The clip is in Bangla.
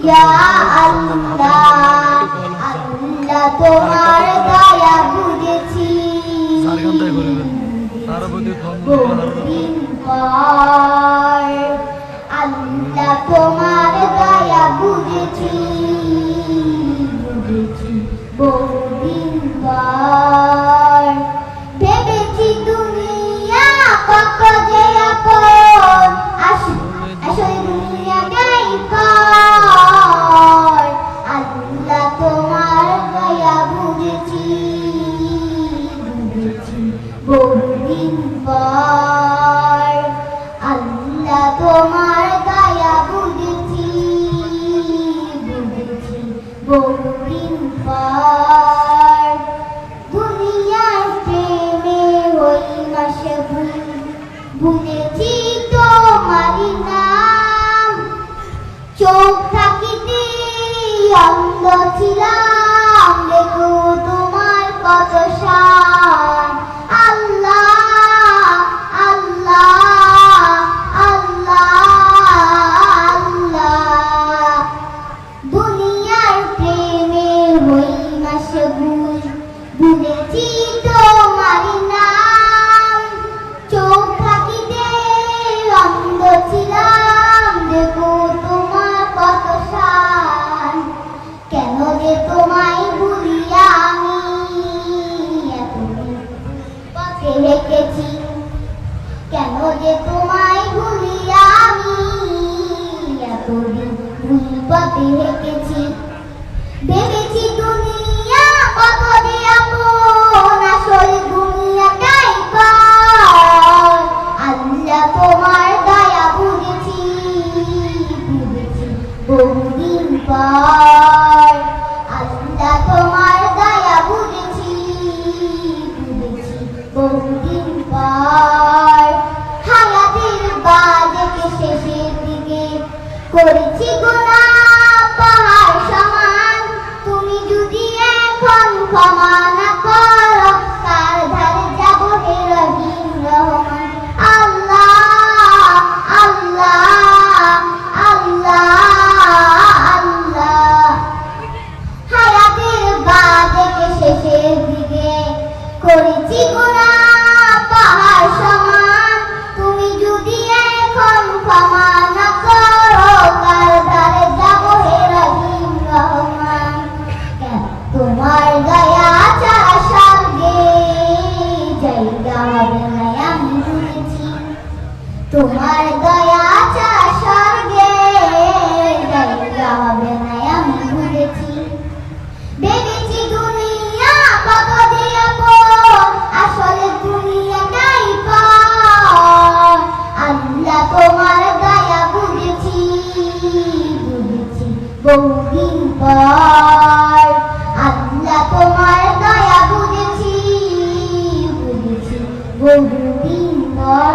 ইয়া আল্লাহ আল্লাহ তোমার দয়া বুঝেছি বহুদিন পর আল্লাহ তোমার দয়া বুঝেছি বহুদিন পর ভেবেছি দুনিয়া কত যে আপন আসলে দুনিয়াটাই পর আল্লাহ তোমার দয়া বুঝেছি বহুদিন পর আল্লাহ তোমার দয়া বুঝেছি বহুদিন পর দুনিয়ার প্রেমে ওই মাসে ভুলেছি তোমারি নাম চোখ থাকিতে অন্ধ ছিলাম দেখো তোমার কত শান আল্লাহ আল্লাহ আল্লাহ আল্লাহ দুনিয়ার প্রেমে হই মাশগুল ভুলেছি তোমারি নাম চোখ থাকিতে অন্ধ ছিলাম দেখো তোমার কত শান কেন যে তোমায় ভুলিয়া আমি এতদিন পথে রেখেছি কেন যে তোমায় ভুলিয়া আমি এতদিন ভুল পথে রেখেছি ভেবেছি দুনিয়া কত যে আপন আসলে দুনিয়াটাই পর আল্লাহ তোমার দয়া বুঝেছি বহুদিন পর আল্লাহ তোমার দয়া বুঝেছি বহুদিন পর হায়াতের বাজেকে শেষের দিকে করেছি গুনাহ পাহাড় সমান তুমি যদি এখন ক্ষমা না করো কার ধারে যাব হে রহিম রহমান আল্লাহ আল্লাহ আল্লাহ আল্লাহ হায়াতের বাজেকে শেষের দিকে করেছি গুনাহ পাহাড় সমান তুমি যদি এখন ক্ষমা না করো কার ধারে যাব হে রহিম রহমান তোমার দয়া ছাড়া স্বর্গে জায়গা হবে না আমি বুঝেছি তোমার দয়া ছাড়া স্বর্গে জায়গা হবে না আমি বুঝেছি ভেবেছি দুনিয়া কত যে আপন আসলে দুনিয়াটাই পর আল্লাহ তোমার দয়া বুঝেছি বহুদিন পর আল্লাহ তোমার দয়া বুঝেছি বহুদিন পর।